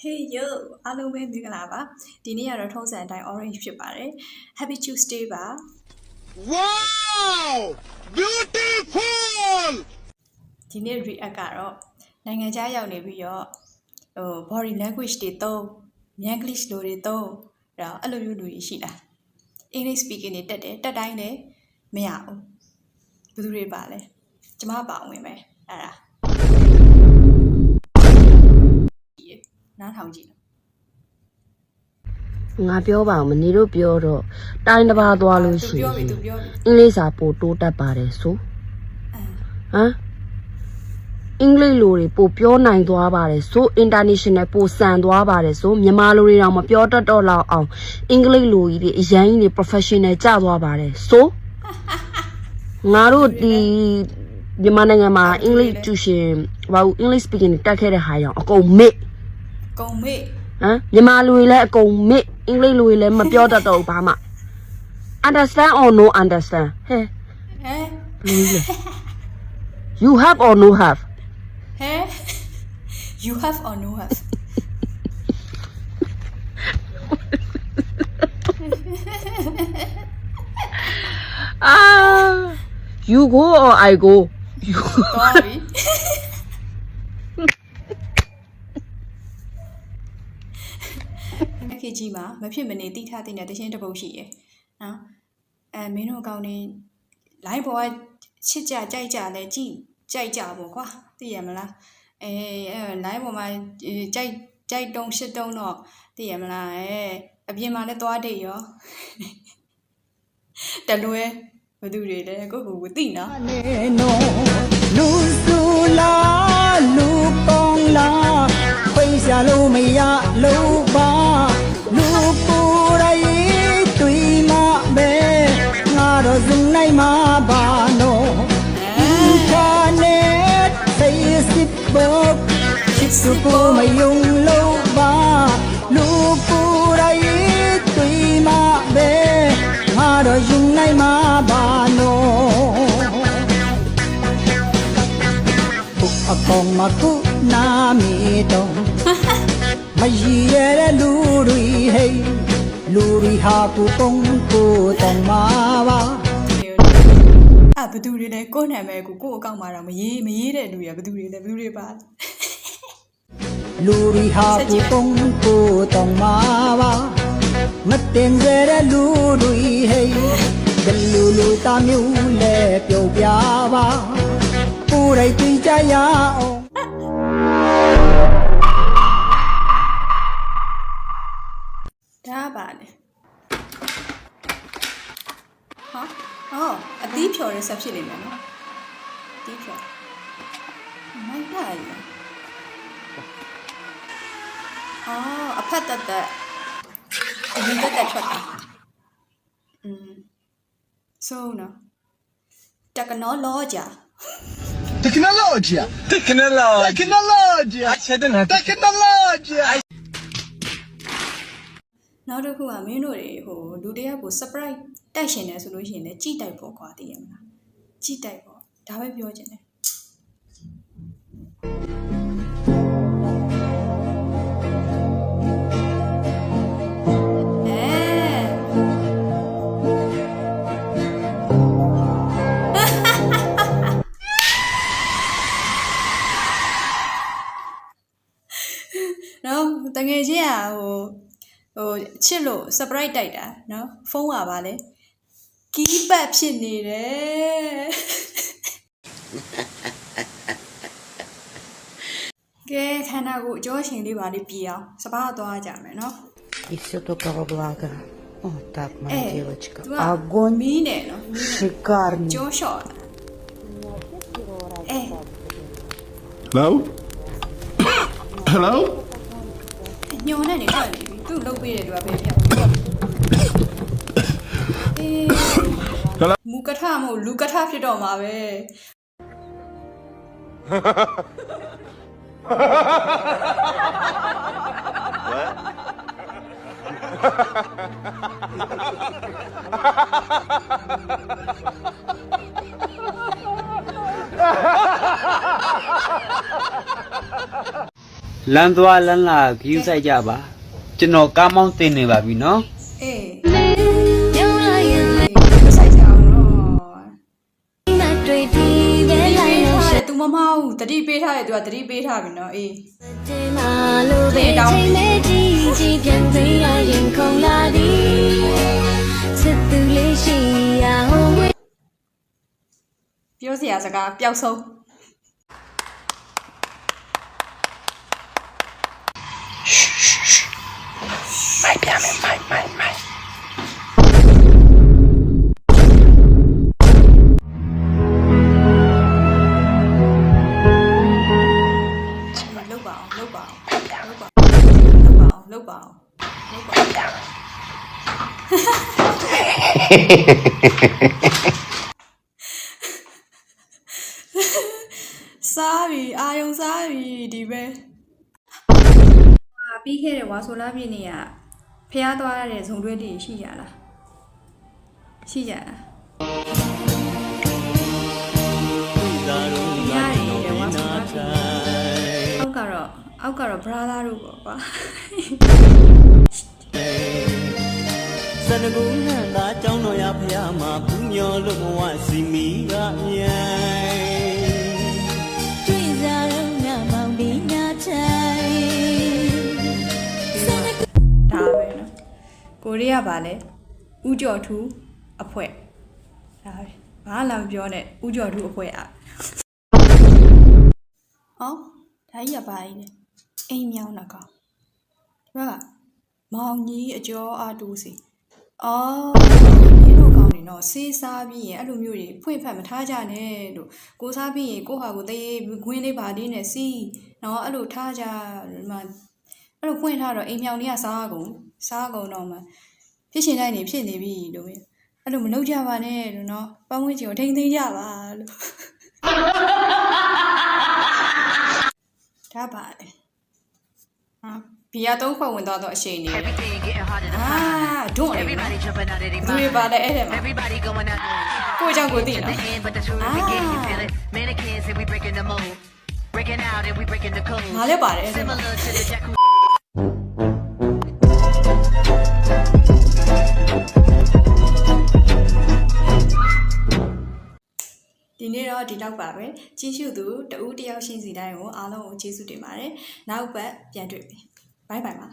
Hey yo အားလုံးပဲမင်္ဂလာပါဒီနေ့ကတော့ထုံးစံအတိုင်း orange ဖြစ်ပါတယ် Happy Tuesday ပါ Wow beautiful ဒီနေ့ react ကတော့နိုင်ငံခြားရောက်နေပြီးတော့body language တွေသုံး English လိုတွေသုံးအဲ့လိုမျိုးလူတွေရှိလား English speaking တွေတက်တယ်တက်တိုင်းလည်းမရဘူးဘယ်သူတွေပါလဲကျမပါဝင်မယ်အဲ့ဒါနားထောင်ကြည့်ငါပြောပါမနေတို့ပြောတော့တိုင်းတစ်ပါးသွားလို့ရှိရင်အင်္ဂလိပ်စာပို့တိုးတတ်ပါတယ်ဆိုဟမ်အင်္ဂလိပ်လိုတွေပို့ပြောနိုင်သွားပါတယ်ဆို international ပို့ဆန်သွားပါတယ်ဆိုမြန်မာလိုတွေတော့မပြောတတ်တော့လောက်အောင်အင်္ဂလိပ်လိုကြီးတွေအရင်ကြီးတွေ professional ကျသွားပါတယ်ဆိုငါတို့ဒီမြန်မာနိုင်ငံမှာအင်္ဂလိပ် tuition ဘာလို့ English speaking တက်ခဲ့တဲ့ဟာရောအကုန်မေ့ဟမ်မြန်မာလူတွေလည်းအကုန်မေ့အင်္ဂလိပ်လူတွေလည်းမပြောတတ်တော့ဘူးဘာမှ understand or no understand ဟဲ့you have or no have you have or no have you go or I go you sorryကြီးမှာမဖြစ်မနေတိထားတဲ့တခြင်းတစ်ပုတ်ရှိရယ်နော်မင်းတို့ကောင်းနေ line ပေါ်ကချစ်ကြကြိုက်ကြလဲကြည့်ကြိုက်ကြပေါ့ကွာသိရမလားline ပေါ်မှာကြိုက်တုံးရှစ်တုံးတော့သိရမလားအပြင်မှာလည်းသွားတဲ့ရောတလွဲဘသူတွေလဲကိုသိနော်လူစုလာလူကောင်းလာခွင့်ရှာလို့မရလို့ပါလူကိုယ်တိုင်တွေ့မှပဲငါတော့စုံနိုင်မှာပါနော်ခါနဲ့သိစစ်ဖို့ချစ်စုကိုမယုံလို့ပါလူကိုယ်တိုင်တွေ့မှပဲငါတော့ယုံနိုင်မှာပါနော်အကောင်မကုနာမီတော့မရည်ရတဲ့လူတွေဟဲ့လူတွေဟာကိုကုန်းကိုတောင်းမှာပါဘသူတွေလဲကိုယ့်နာမည်ကိုအကောင့်မှာတော့မရေးတဲ့လူရဘသူတွေလဲဘသူတွေပါလူတွေဟာကိုကုန်းကိုတောင်းမှာပါမတင်ကြတဲ့လူတွေဟဲ့ဘယ်လူသားမျိုးလဲပြုတ်ပြပါကိုယ်တိုင်သိကြရအောင်ဒါပါလေအသီးဖြော်ရဲဆက်ဖြစ်နေမယ်နော်အသီးဖြော်မိုက်ပါလေအဖက်တက်အရင်တက်ထွက်တာဆိုနော်technologyနောက်တစ်ခုကမင်းတို့တွေလူတယောက်ကို surprise တိုက်ရှင်တယ်ဆိုလို့ရှိရင်လည်းကြည့်တိုက်ဖို့ကွာသိရမလားကြည့်တိုက်ဖို့ဒါပဲပြောချင်တယ်နော်တကယ်ချင်းချစ်လို့ surprise တိုက်တာနော်ဖုန်းကပါလေ keypad ဖြစ်နေတယ်ကဲခန္ဓာကိုယ်အကျော်ရှင်လေးပါလေးပြေအောင်စပါးသွားကြမယ်နော် И всё только во благо. Вот так, моя девочка. Огонь. Шикарный. ကျော်လျှော့Hello? Hello? ညော်နဲ့နေထွက်နေပြီသူ့လုပ်ပေးတယ်သူကပဲပြောမူကထမဟုတ်လူကထဖြစ်တော့မှာပဲ လမ်းသွားလမ်းလာခီးဆိုင်ကြပါကျွန်တော်ကားမောင်းတင်နေပါပြီနော် အေးဆိုင်ကြအောင်တော့သူမမဟုတ်တတိပေးထားတယ်သူကတတိပေးထားပြီနော်အေးပြောစရာစကားပျောက်ဆုံးမိုက်ပြမယ်မိုက်လုပ်ပါအောင်စားပြီအာယုံစားပြီဒီပဲပြီးခဲ့တဲ့ဝါဆိုလာပြည့်နေ့ကဖျားသွားရတဲ့ဇုံတွဲလေးရှိရလားရှိကြလားရတယ်တဲ့ဝါဆိုလာပြည့်အောက်ကတော့ brother တို့ပေါ့ကွာ စနကူနန္တာကျောင်းတော်ရဖျားမှာပူမျောလို့ဘဝစီမီကမြိုင်တွေ့ကြတော့ငါမောင်ဒီနာတိုင်းဒါပဲနော်ကိုရီးယားပါလေဥကြော်ထူးအဖွဲဒါပဲဘာလာမပြောနဲ့ဥကြော်ထူးအဖွဲอ่ะအော်ဒါကြီးကပါကြီးလေအိမ်မြောင်းတာကောင်ဒီဘက်ကမောင်ကြီးအကျော်အားတူးစီအော်ဒီလိုကောင်းနေတော့စေးစားပြီးရင်အဲ့လိုမျိုးတွေဖွင့်ဖက်မထားကြနဲ့လို့ကိုစားပြီးရင်ကိုဟာကိုတေးခွင်းလေးပါလေးနဲ့စီးနော်အဲ့လိုထားကြဒီမှာအဲ့လိုဖွင့်ထားတော့အိမ်မြောင်လေးကစားကုန်တော့မှဖြစ်ရှင်တိုင်းနေဖြစ်နေပြီလို့ပဲအဲ့လိုမလုပ်ကြပါနဲ့လို့နော်ပတ်ဝန်းကျင်ကိုထိန်းသိမ်းကြပါလို့ဒါပါလေဘီယာသုံးခွက်ဝင်သွားတော့အရှိန်နေဒွန့်နေပါလေအဲ့ဒါမှာကိုကြောင့်ကိုသိနော်ငါလည်းပါတယ်အဲ့ဒါဒီနေ့တော့ဒီတော့ပါပဲကြီးစုသူတဦးတယောက်ရှိစီတိုင်းကိုအားလုံးကိုကျေးဇူးတင်ပါတယ်နောက်ပတ်ပြန်တွေ့ပြီဘိုင်ဘိုင်ပါ